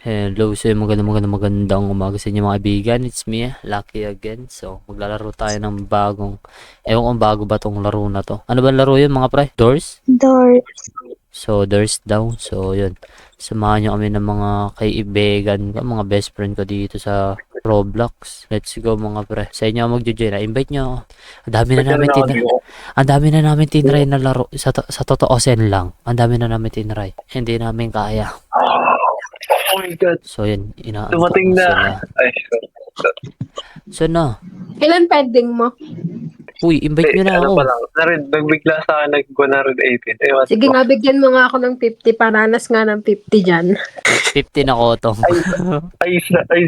Hello, so magandang umaga sa inyo mga kaibigan. It's me, Lucky again. So, maglalaro tayo ng bagong, ewan kung bago ba tong laro na to. Ano ba laro yun mga pre? Doors? Door. So, doors down. So, yun. Samahan nyo kami ng mga kaibigan ko, mga best friend ko dito sa Roblox. Let's go mga pre. Sa inyo ako magjo-join. Invite nyo ako. Ang dami na namin tinry na laro. Sa totoo sen lang. Ang dami na namin tinry. Hindi namin kaya. Oh my God. So, yun. Inaantok Dumating na na. sila. Ay, So, na. Ilan pending mo? Uy, invite nyo na ano ako. pa lang. Nagbigla sa akin, nag-118. Ewan Sige ko. nga, bigyan mo nga ako ng 50. Paranas nga ng 50 dyan. 50 na kotong. Ay,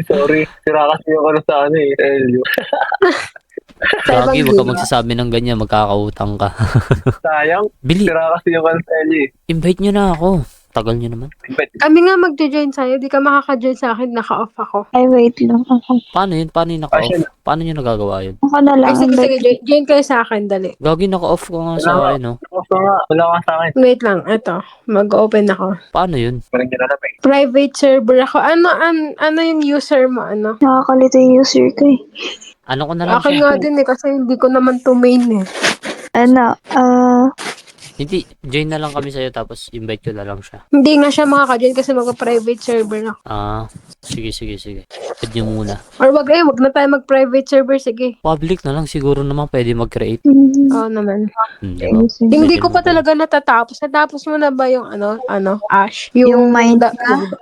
sorry. Sira kasi yung ano sa ano eh. Elio. Gagi, huwag ka game. magsasabi ng ganyan. Magkakautang ka. Sayang. Bili, Sira kasi yung ano sa Elio eh. invite nyo na ako. Tagal nyo naman. Kami nga magjo-join sa'yo. Di ka makaka-join sa akin. Naka-off ako. Ay, wait lang ako. Paano yun? Paano yung naka-off? Paano nyo nagagawa yun? Ako na Ay, lang. sige, join kayo sa akin. Dali. Gagi, naka-off ko nga sa akin, no? Wala ka sa akin. Wait lang. Ito. Mag-open ako. Paano yun? Walang ginanap eh. Private server ako. Ano yung user mo? Ano? Nakakalito yung user ko eh. Ano ko na lang Akin siya? nga din eh. Kasi hindi ko naman to main eh. Ano, Hindi, join na lang kami sa'yo tapos invite ko na lang siya. Hindi nga siya makaka-join kasi mag-private server ako. Sige. Add nyo muna. Or wag na tayo mag-private server. Sige. Public na lang siguro naman pwede mag-create. Oo naman. Diba? Hindi Pwede ko pa naman. talaga natatapos. Natapos mo na ba yung Ash? Yung mind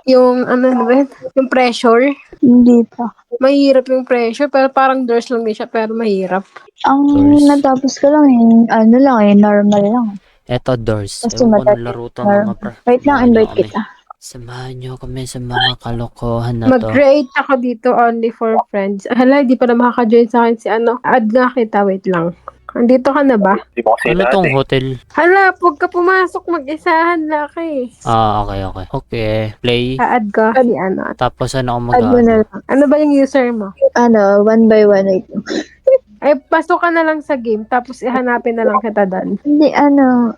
yung ano ba yun? Yung pressure. hindi pa. Mahirap yung pressure, pero parang doors lang din siya, pero mahirap. Ang Doors. natapos ko lang yung normal lang. Eto, doors. Kasi Ewan ko madali. ng laro to mga pre. Wait lang, Samahan nyo invite kami. kita. Samahan nyo kami sa mga kalokohan na to. Mag-create ako dito only for friends. Hala, di pa na makaka-join sa akin si Add nga kita, wait lang. Andito ka na ba? Di mo kasi Ano lahat tong eh. hotel? Hala, huwag ka pumasok mag-isahan, laki. Okay. Okay, play. A-add ko si Tapos ano ako Add mo na mag-ano? lang. Ano ba yung user mo? Ano, 1 by 1 wait. Ay, pasok ka na lang sa game, tapos ihanapin na lang kita doon. Hindi,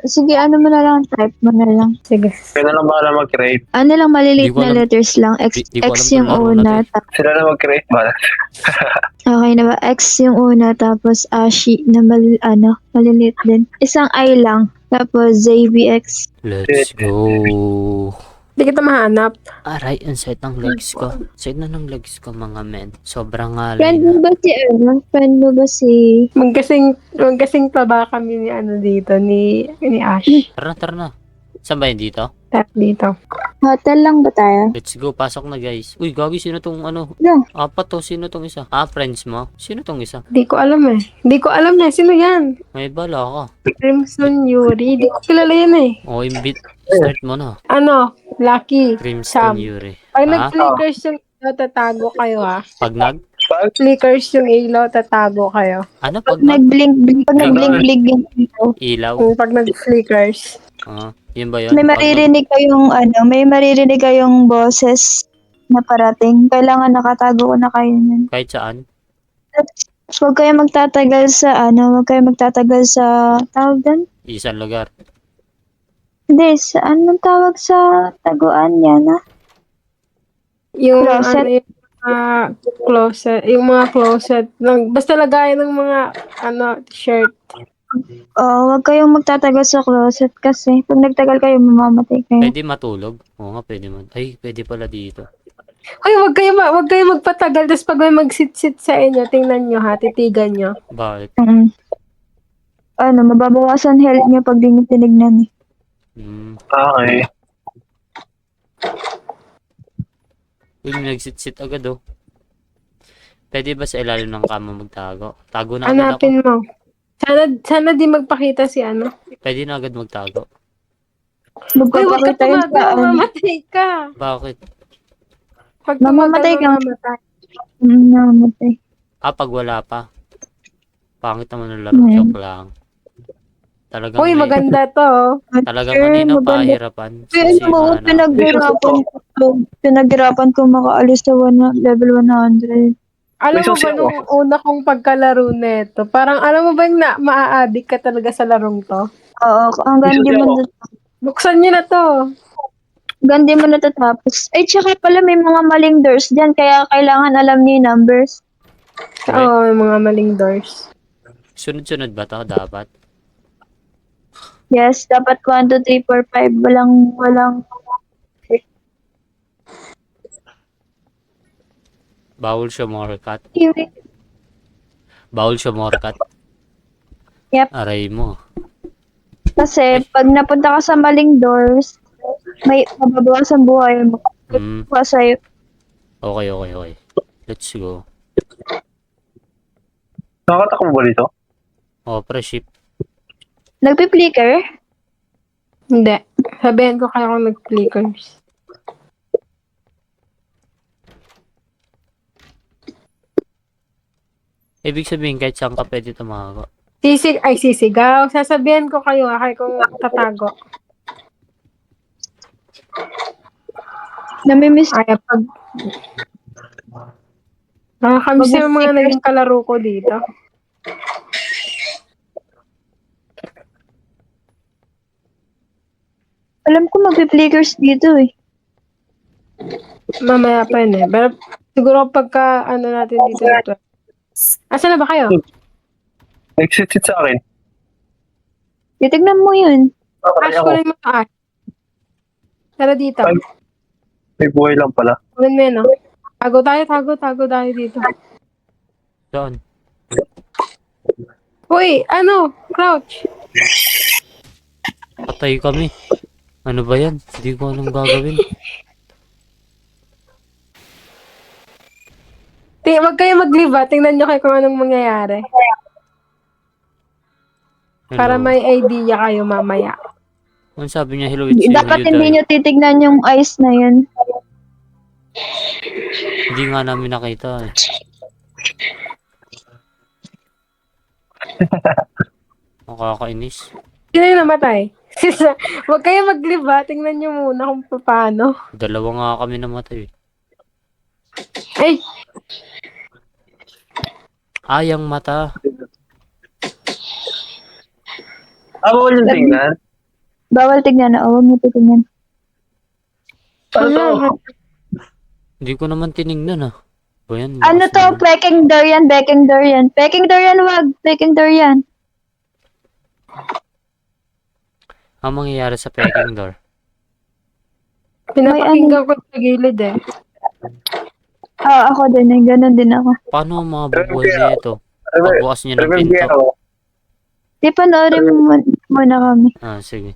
sige, mo na lang, type mo na lang. Sige. Kaya na lang baka mag-create. Ano lang, maliliit Di ko na alam. letters lang. Di ko alam X yung kung laro na una. to Sila na mag-create ba? Okay na ba? X yung una, tapos Ashi na maliliit din. Isang I lang. Tapos JBX. Let's go. Hindi kita mahanap. Aray, ang set ng legs ko. Set na ng legs ko mga men. Sobrang Friend mo ba si Friend mo ba si... Magkasing pa ba kami ni dito, ni Ash? Tara na. Saan ba yun dito? Tap dito. Hotel lang ba tayo? Let's go, pasok na guys. Uy, gagi, sino tong ano? No. Apat to, sino tong isa? Friends mo? Sino tong isa? Hindi ko alam eh. Hindi ko alam na. Sino yan? May bala ka. Crimson Yuri. Hindi ko kilala yan eh. O, start mo na. Lucky. Crimson Sam. Yuri. Pag Ha? nag-flickers yung ilaw, tatago kayo ah. Pag nag? Flickers yung ilaw, tatago kayo. Ano? Pag Pag nag? nag-blink yung Ilaw? Pag nag-flickers. Yun ba yun? may maririnig kayong boses na parating. Kailangan nakatago ko na kayo nun. Kahit saan? Huwag kayo magtatagal sa tawag doon? Isang lugar. Hindi, sa anong tawag sa taguan yan Yung Closet. closet. Yung mga closet. Basta lagayan ng mga shirt. Huwag kayong magtatagal sa closet kasi pag nagtagal kayo, mamamatay kayo. Pwede matulog? Oo nga, pwede man. Ay, pwede pala dito. Ay, wag kayo magpatagal. Tapos pag may magsit-sit sa inyo, tingnan nyo ha, titigan nyo. Bakit? Mababawasan health niyo pag di niyo tinignan eh. Okay. Uy, nagsit-sit agad oh. Pwede ba sa ilalim ng kama magtago? Tago na agad ako. Hanapin mo. Sana di magpakita si Pwede na agad magtago. Uy, wag ka Magpapakita yun tumagal, sa mamamatay ka. Bakit? Pag Mamamatay tumagal, ka. mamamatay. Namatay. Pag wala pa. Pangit naman ang laro. Joke lang. Talagang Uy, may- maganda to. Talagang kanina pahirapan. Pinaghirapan ko makaalis sa level 100. Alam mo ba susi ako. nung una kong pagkalaro neto, parang alam mo ba yung maa-addict ka talaga sa larong to? Oo, hanggang di Isusi mo ako. Buksan nyo na to. Gandi mo natatapos. Ay, tsaka pala may mga maling doors dyan, kaya kailangan alam niyo yung numbers. Oo, may mga maling doors. Sunod-sunod ba to? Dapat. Yes, dapat 1, 2, 3, 4, 5. Walang. Bawal siya shortcut. Wait. Bawal siya shortcut. Yep. Aray mo. Kasi pag napunta ka sa maling doors, may mababawasan buhay mo. Hmm. Sa'yo. Okay. Let's go. Nakakatakbo ba dito? Oh, pre-ship. Nagpi-flicker? Hindi. Sabihin ko kayo kung nag-clickers. Ibig sabihin, kahit saan ka pwede tumago. Sisigaw. Sasabihin ko kayo, kaya kung tatago. Namimiss. Ay, pag... Nakakamiss yung mga naging kalaro ko dito. Alam ko magpi-flickers dito eh. Mamaya pa yun eh. Pero siguro pagka ano natin dito na 12. Asa na ba kayo? Exit sa akin. Titignan mo yun. Okay, Ash ako. ko na yung mga ash. Tara dito. Ay. May buhay lang pala. Kunin mo yun, no? Tago tayo dito. Saan? Uy, ano? Crouch. Patay kami. Ano ba yan? Hindi ko anong gagawin. Wag kayo mag-leave ha. Tingnan nyo kayo kung anong mangyayari. Hello. Para may idea kayo mamaya. Ano sabi niya? Hello, it's you. Dapat You hindi die. nyo titignan yung eyes na yun. Hindi nga namin nakita eh. Nakakainis. Sino yung namatay? Wag kayo mag-leave ha. Tingnan nyo muna kung paano. Dalawa nga kami namatay eh. Ay! Ayang mata. Bawal yung tingnan. Bawal tignan na. Huwag mo titignan. Ano to? Hindi ko naman tinignan ah. Ba yan? Ano Lakas to? naman. Peking durian. Wag. Peking durian. Ang mangyayari sa peking door. Pinapakinggan ko sa gilid eh. Ako din eh. Ganon din ako. Paano mabubuhay niya ito? Pagbukas niya ng Remember pinto. ako. Di panoorin mo muna kami. Ah, sige.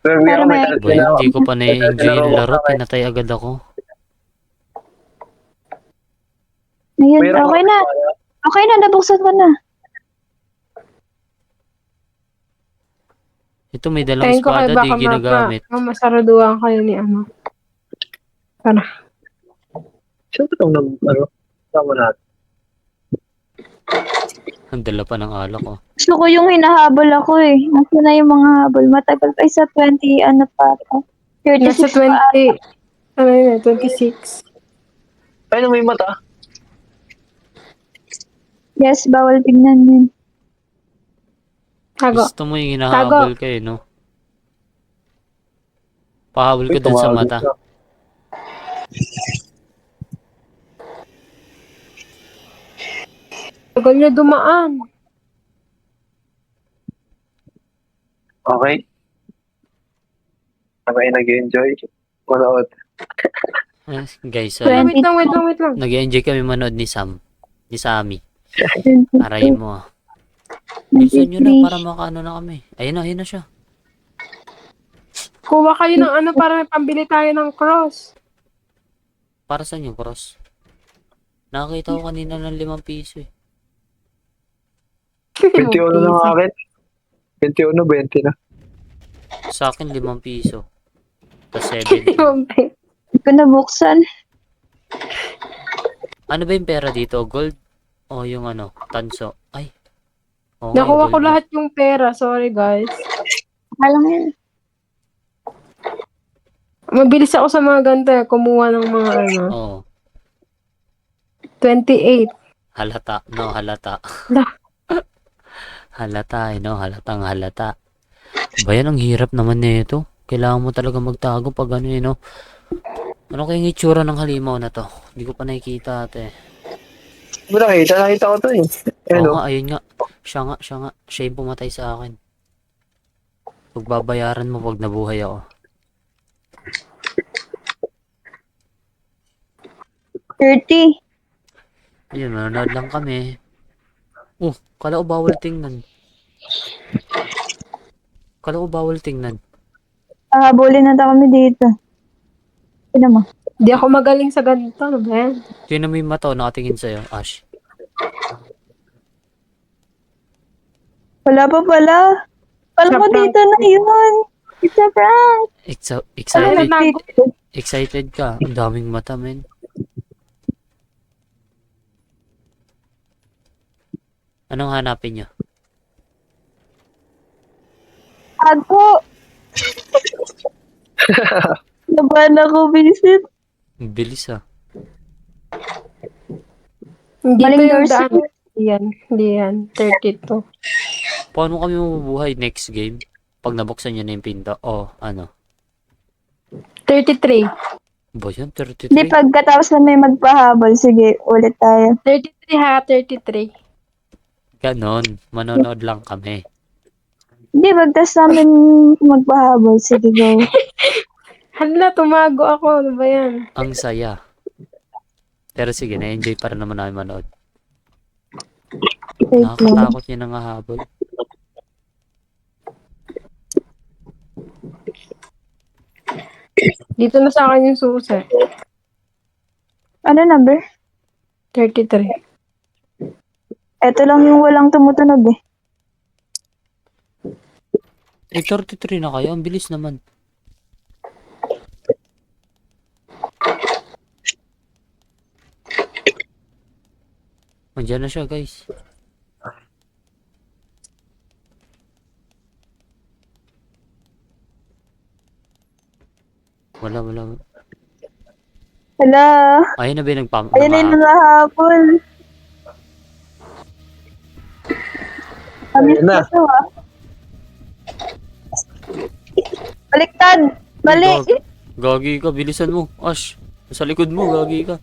Remember Para ako. may- Ba yan? Hindi ko pa na-enjoy yung laro. Pinatay agad ako. Ayun, okay na. Okay na, nabuksan ko na. Ito may dalang Tingin ko kayo espada, di baka ginagamit. masaraduhan kayo ni ano. Tara. Sino ba itong tama natin? Ang dala pa ng alak ko. Gusto ko yung hinahabol ako eh. Nasa na yung mga habol. Matagal pa sa 20, ano pa ako. 36 Nasa pa. 20. Ano yun eh, 26. Ay, may mata. Yes, bawal tignan yun. Tago. Gusto mo yung hinahabol kayo, no? Pahabol ko dun sa mata. Tagal nyo dumaan. Okay. Kami nag-enjoy. Manood. Guys, Wait lang. nag-enjoy kami manood ni Sam. Ni Sammy. 23, Aray mo ah. Bilisan nyo na para makaano na kami. Ayun na siya. Kuha kayo ng ano para may pambili tayo ng cross. Para saan yung cross? Nakakita ko kanina ng 5 piso eh. 21 na nga akin. 21, 20 na. Sa akin 5 piso. Tapos 7. Hindi ko nabuksan. Ano ba yung pera dito? Gold? O yung ano? Tanso? Ay. Oo nga, Nakuha ko gold. lahat yung pera. Sorry guys. Alam mo yun. Mabilis ako sa mga ganito eh. Kumuha ng mga ano. Oo. 28. Halata. No, halata. Lah. Halata, no? Halatang halata. Bayan, ang hirap naman nito. Kailangan mo talaga magtago pag ano no? Ano kayang itsura ng halimaw na to? Hindi ko pa nakikita ate. Hindi mo nakita ko to eh. Oo Ano? nga, ayun nga. Siya nga. Siya yung pumatay sa akin. Pagbabayaran mo pag nabuhay ako. 30. Ayun, manonood lang kami. Kala ko bawal tingnan. Kala ko bawal tingnan. Habulin na ta kami dito. Sino mo? Di ako magaling sa ganito. Ano ba yan? Tingnan mo yung mata, nakatingin sa'yo, Ash. Wala pa pala. Kala ko Sa prank. dito na yun. It's a prank. Ano Excited, natago? excited ka. Ang daming mata, men. Anong hanapin nyo? Ako. Nabahan ako, Vincent. Ang bilis ah. Hindi to Maling yung doors. daan. Hindi yan. 32. Paano kami mabubuhay next game? Pag nabuksan nyo na yung pinto. Ano? 33. Ba yun? Hindi, 33? pagkatapos na may magpahabol, sige, ulit tayo. 33 ha, 33. Ganon. Manonood lang kami. Hindi, pagtas namin magpahabol, sige, go. Hala, tumago ako. Ano ba yan? Ang saya. Pero sige, na-enjoy pa rin naman namin manood. Wait lang. Nakakatakot yun ang hahabol. Dito na sa akin yung susi. Ano number? 33. Ito lang yung walang tumutunog eh. 33 na kayo. Ang bilis naman. Andiyan na siya, guys. Wala. Hala, Ayun na ba yung ayun na yung nangahabol. Amis Ayun na. na to ah. Baliktad! Mali! Gagi ka, bilisan mo. Ash, sa likod mo, gagi ka.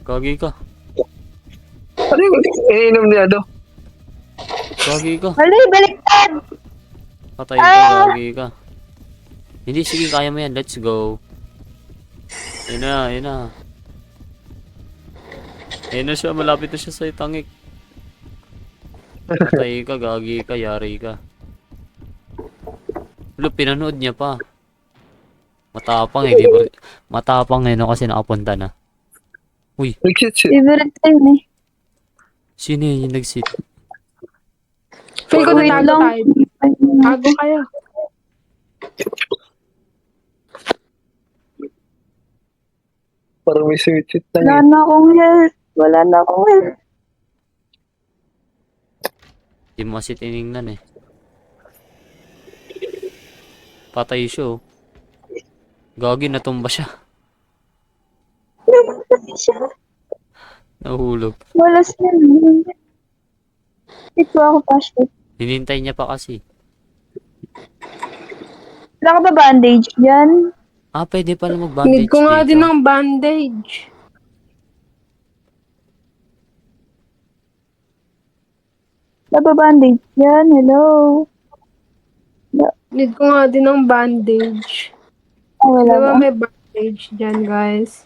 Gagi ka. Ano yung iniinom niya do? Gagi ka. Mali, baliktad! Patay ka, gagi ka. Hindi, sige, kaya mo yan. Let's go. Ayun na. Ayun na siya, malapit na siya sa tangik. Patay ka, gagi ka, yari ka. Look, pinanood niya pa. Matapang eh, di ba? Matapang eh, no, kasi nakapunta na. Nag-shit. Favorite time eh. Sino yun yung nag-sit? Feel ko Wait natago lang. tayo. Tago kayo. Parang may sweet Wala lang na akong health. Wala na akong health. Di mo kasi tinignan eh. Patay siya oh. Gagi, natumba siya. Namatay siya. Nahulog. Walas na. Ito ako flashlight. Hinintay niya pa kasi. Wala ka ba bandage dyan? Pwede pala mag-bandage Need ko nga dito. din ng bandage. Wala ba bandage dyan? Hello? Need ko nga din ng bandage. Wala Sino ba? ba may bandage dyan, guys?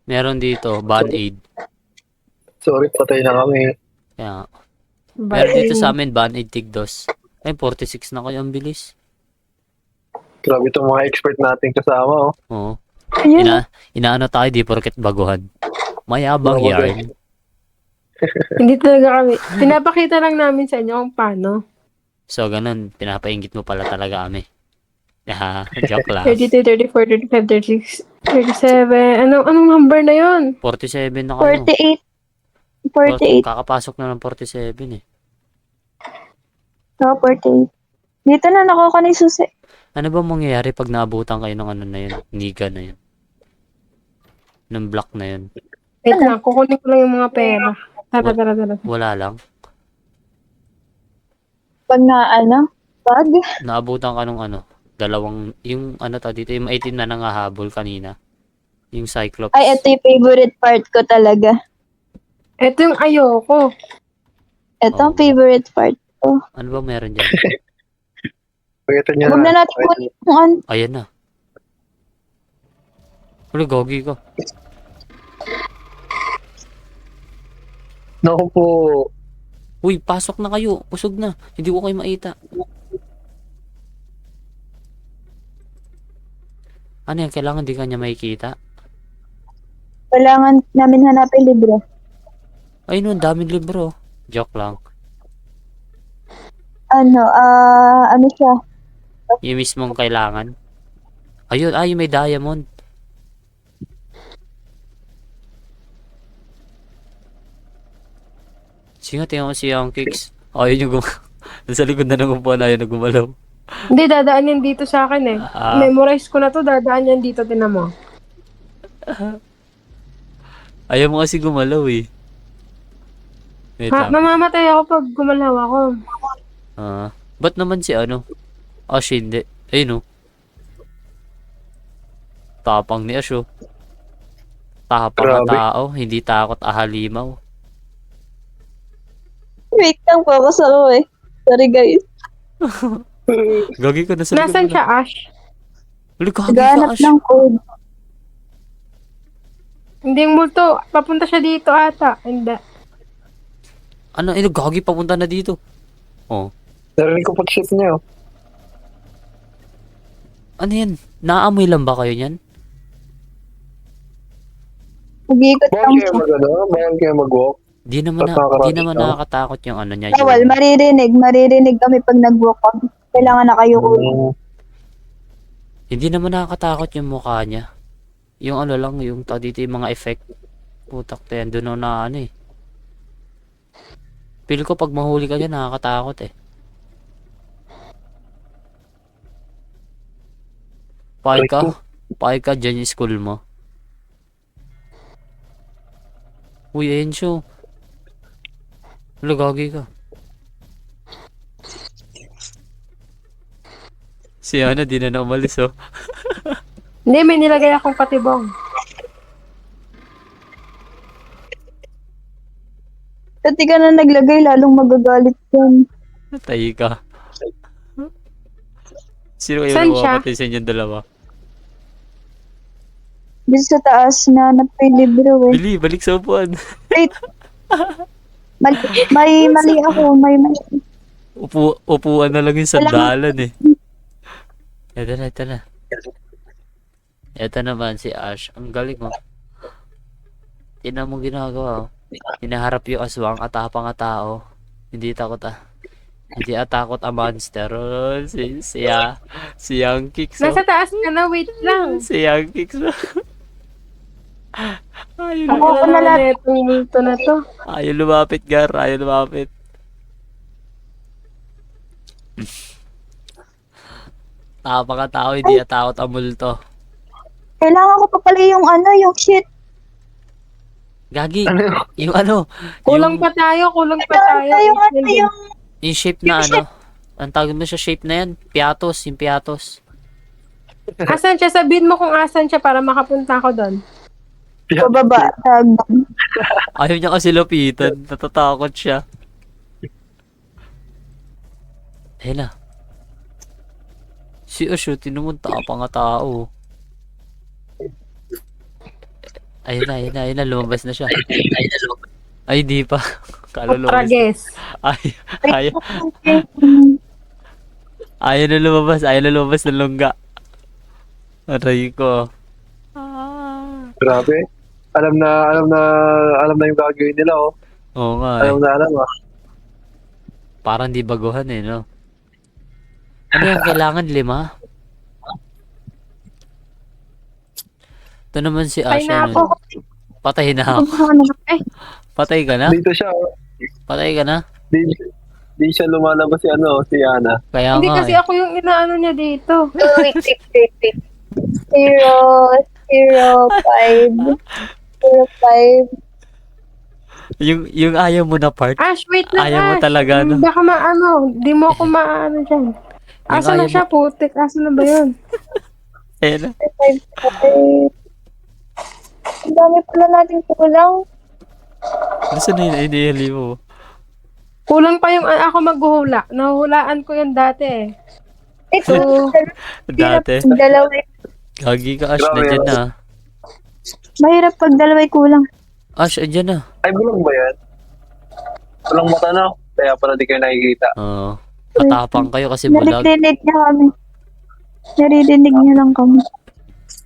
Meron dito, Band-Aid. Sorry, patay na kami. Kaya, meron dito sa amin, Band-Aid Tigdos. Ay, 46 na kayo, ang bilis. Grabe itong mga expert natin kasama, oh. Oo. Ayun. Inaano tayo, di porket baguhan. Mayabang Oo, yarn. Hindi talaga kami. Pinapakita lang namin sa inyo kung paano. So, ganun, pinapaingit mo pala talaga kami. Joke lang. 32, 34, 35, 36, 37. Anong number na yon? 47 na kayo. 48. 48. Kakapasok na ng 47 eh. Oo, 48. Dito na nakuha ko na yung susi. Ano ba mangyayari pag naabutan kayo ng ano na yun? Niga na yun. Ng block na yun. Wait lang, kukunin ko lang yung mga pera. Tara. Wala lang. Pag na ano, pag, Naabutan ka nung ano, dalawang, yung ano to dito, yung maitim na nangahabol kanina. Yung Cyclops. ay, ito yung favorite part ko talaga. Ito yung ayoko. Ito ang Oh. favorite part ko. Ano ba meron dyan? Pagkatan niya Huwag na na. natin kunin yung ano. Ayan na. Wala, gogi ka. Naku po. Uy, pasok na kayo. Usog na. Hindi ko kayo maita. Ano yan? Kailangan di ka niya makikita? Kailangan namin hanapin libro. Ay, no, ang daming libro. Joke lang. Ano siya? Yung mismong kailangan. Ayun, ay, may diamond. Sige nga, tingnan ko si Young Kicks. Ayun yung nasa likod na ng upuan, ayun na gumalaw. Hindi, dadaan yan dito sa akin eh. Ah. Memorize ko na to, dadaan yan dito, tinan mo. Ayaw mo kasi gumalaw eh. Wait Ha, lang. mamamatay ako pag gumalaw ako. Ba't naman si ano? Ash hindi. Ayun oh. Tapang ni Ash oh. Tapang na Grabe. tao, hindi takot ahalimaw. Wait lang, focus ako eh. Sorry guys. Gagi ka na sa likod Nasaan mo na. siya, Ash? Wala, gagi ka Naghahanap Ash. ng code. Hindi yung multo. Papunta siya dito ata. Hindi. Ano, gagi papunta na dito. Oh. Narinig ko pag shit niya. Ano yan? Naamoy lang ba kayo niyan? Mag-iikot Bawal lang kayo siya. mag-ano? Bawal kayo mag-walk? Di naman Nakakarating di naman ka. nakakatakot yung ano niya. Bawal, maririnig kami pag nag-walk kami. Kailangan na kayo ulit. Hindi naman nakakatakot yung mukha niya. Yung ano lang, yung dito yung mga effect. Putak to yan, doon na ano eh. Feel ko pag mahuli ka dyan, nakakatakot eh. Pakay ka dyan yung school mo. Uy, ayun siya. Wala, gagi ka. Si Ana, di na umalis oh. Hindi, may nilagay akong patibong. Pati ka na naglagay, lalong magagalit yan. Natay ka. Sino kayo Saan siya? lumapatay sa inyong dalawa? Dito sa taas na yung libro eh. Bili, balik sa upuan. Wait. May mali ako, may mali. Upuan na lang yung sandalan eh. Ito na. Ito naman si Ash. Ang galing mo. Tingnan mo ginagawa oh. Hinaharap yung aswang at tapang ang tao. Hindi takot Hindi atakot ang monster. Oh, si Young Kicks. Oh. Nasa taas ka na, wait lang. Si Young Kicks. Oh. Ayaw, Ako ko na lang itong multo na to. ayaw lumapit, Gar. Ayaw lumapit. Tapang ang tao, hindi atakot ang multo. Kailangan ko pa pala yung yung shit. Gagi, yung ano, Kulang pa tayo. yung shape na ano, ang tawag mo siya shape na yan, piatos, yung piatos. Asan siya? Sabihin mo kung asan siya para makapunta ako doon. Pababa. Tag. Ayaw niya kasi lapitan, natatakot siya. Ayun na. Si Osho, tinumod tapang nga tao. Ayun na, lumabas na siya. Ay, di pa. Kala lumabas. Trages. Ayaw na lumabas ng lungga. Aray ko. Grabe. Alam na yung gagawin nila, oh. Oo nga eh. Alam, ah. Parang di baguhan eh, no? Ano yung kailangan 5? Ito naman si Ay Asha. na ako. Patay na ako. Ay, Patay ka na? Dito siya, oh. Patay ka na? Di siya lumalabas si Ana. Kaya hindi nga kasi eh. ako yung inaano niya dito. Wait. 0, 0, 5. 0, 5. yung ayaw mo na part. Ash, wait lang, Ayaw mo Ash. talaga, no? Baka di mo ako maano dyan. Asa ayaw na siya, putik? Asa na ba yun? Ayan na. 5. Ang dami pala natin kulang. Nasaan na yun? Inihali mo. Kulang pa yung ako maghuhula. Nahuhulaan ko yun dati eh. Ito, Dati. dalawa. Gagi ka, Ash. Grabe, Nandyan na. Mahirap pag dalawa'y kulang. Ash, andyan na. Ay, bulong ba yan? Walang mata na. Kaya pala di kayo nakikita. Oo. Matapang kayo kasi bulag. Naririnig niya kami. Naririnig niya lang kami.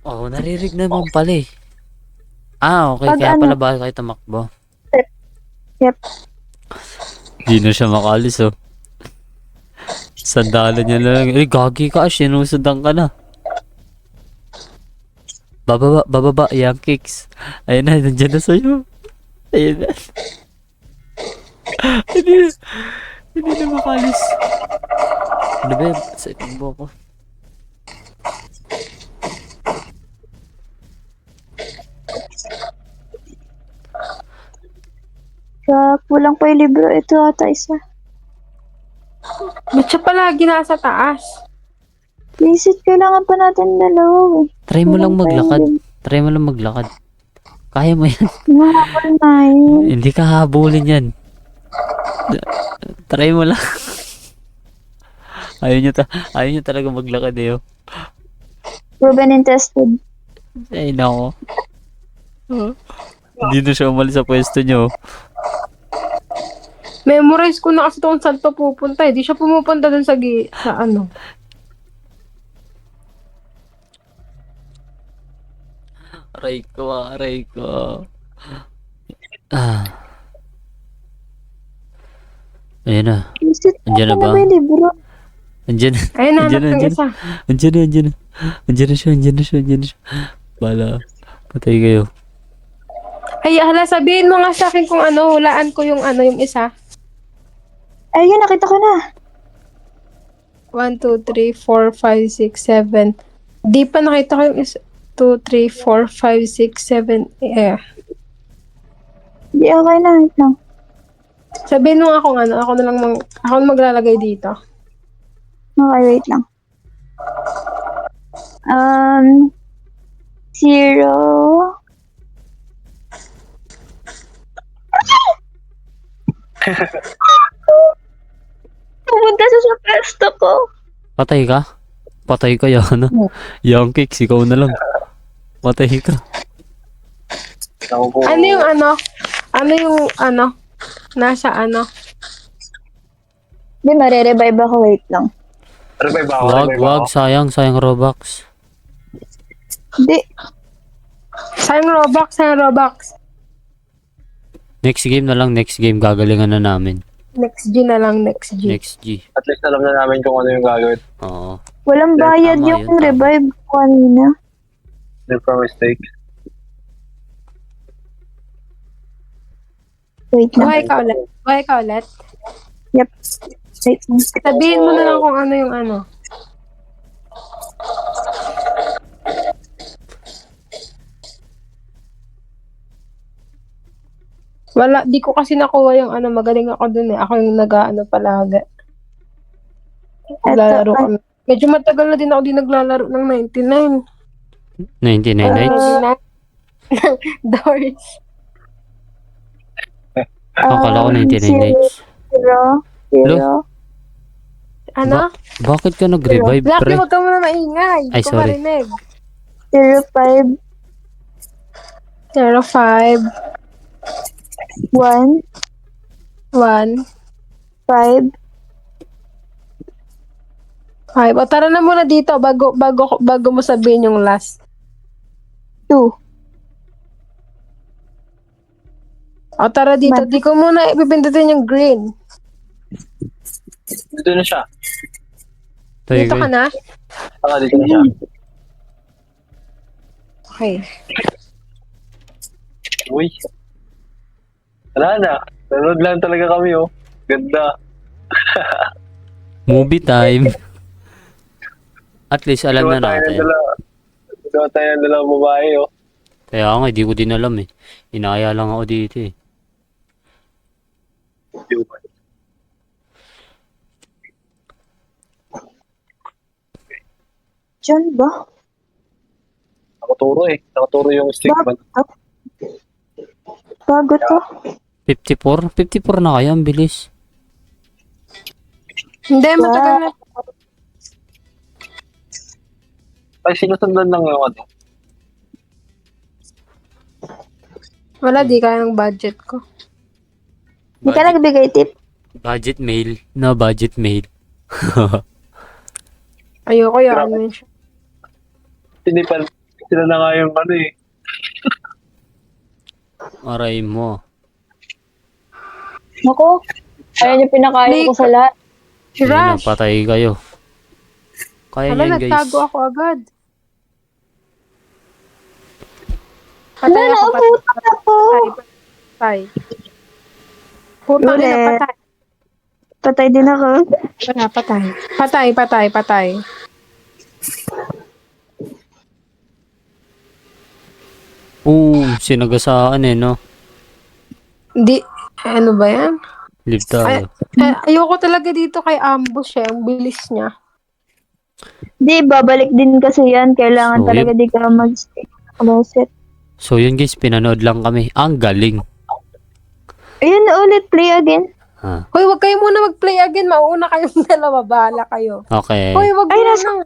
Oo, naririg naman pala eh. Okay. Pag Kaya ano- pala ba kayo tumakbo? Yep. Di na siya makalis, oh. Sandalan niya lang. Gagi ka, Ash. Sinusundan ka na. Bababa, young kicks. Ayun na, nandiyan na sa'yo. Ayun na. Hindi na makalis. Ano ba yun? Sa itingbo ko. Kulang pa yung libro. Ito ata isa. Ba't siya palagi nasa taas? Visit, kailangan pa natin dalawa. Try mo lang Kulang pa maglakad. yung Try mo lang maglakad. Kaya mo yan. Mahapal na yun. Hindi ka habulin yan. Try mo lang. Ayaw niyo talaga maglakad eh. Oh. Proven and tested. Ay, nako. Hindi na siya umalis sa pwesto niyo. Memorize ko na kasi kung saan pa pupunta eh. Di siya pumupunta dun sa ano. Aray ko. Ah. Ayan na. Visit, Andiyan na ba? yung libro? Andyan. Ayun na, Andyan na, ng andyan isa. Andyan na. Andyan na siya. Bala. Patay kayo. Ay, hala, sabihin mo nga sa akin kung ano, hulaan ko yung ano, yung isa. Ayun, nakita ko na. 1, 2, 3, 4, 5, 6, 7. Di pa nakita ko yung isa. 2, 3, 4, 5, 6, 7. Di, okay na. Wait lang. Sabihin mo nga kung ano, ako na maglalagay dito. Okay, wait lang. 0. Pumunta siya sa pwesto ko. Patay ka? Patay ka yan. Young kicks, ikaw na lang. Patay ka. Ako po. Ano yung ano? Ano yung ano? Nasa ano? Di, marerevive ako. Wait lang. Revive ako. Wag. Sayang Robux. Di, Sayang Robux. Next game na lang. Next game. Gagalingan na namin. Next G na lang, next G. Next G. At least alam na namin kung ano yung gagawin. Oo. walang bayad Tama yung yun, tama. revive ko kanina. Hindi pa mistake. Wait lang. Buhay ka ulit. Yep. Wait lang. Sabihin mo na lang kung ano yung ano. Wala, di ko kasi nakuha yung ano, magaling ako dun eh. Ako yung nag-ano palagi. Naglalaro kami. Medyo matagal na din ako di naglalaro ng 99. 99 nights. Doors. Akala ko 99 nights. 0. Ano? Bakit ka nag-revive, Lucky, pre? huwag ka muna maingay. Ay, Hindi ko sorry. marinig. 05. 05, 1. 1, 5. 5. O tara na muna dito bago mo sabihin yung last. 2. O tara dito. Di ko muna ipipindutin yung green. Dito na siya. Tayo Dito ka na? Dito na siya. Okay. Uy. Wala na. Nanood lang talaga kami, oh. Ganda. Movie time. At least alam na natin. Ito tayo ng dalawang babae, oh. Kaya nga, hindi ko din alam eh. Inaya lang ako dito eh. Human. Diyan ba? Nakaturo eh. Nakaturo yung stickman. Bago to. 54? 54 na kayo, ang bilis. Hindi, matagal na. Ay, sinusundan lang yung ano. Wala, di kaya ng budget ko. Hindi ka nagbigay tip. Budget mail. No, budget mail. Ayoko yun. Tinipan sila na nga yung ano eh. Aray mo. Nako, ayun yung pinakain ko sa lahat. Ayun na, Rush! patay kayo. Kaya Hala, yan, guys. nagtago ako agad. Ano, Patay ako, naubutan ako. patay. Putang Ulit. ina, patay. Patay din ako. Wala, patay. Patay. Sinagasaan eh, no? Hindi, ano ba yan? Live tayo. Ayoko talaga dito kay ambush eh. Ang bilis niya. Di, babalik din kasi yan. Kailangan So, talaga di ka mag-stay. Closet. So yun guys, pinanood lang kami. Ang galing. Ayun na ulit, play again. Ha. Hoy, wag kayo muna mag-play again. Mauna kayong dalawa. Bahala kayo. Okay. Hoy, wag Ay, muna.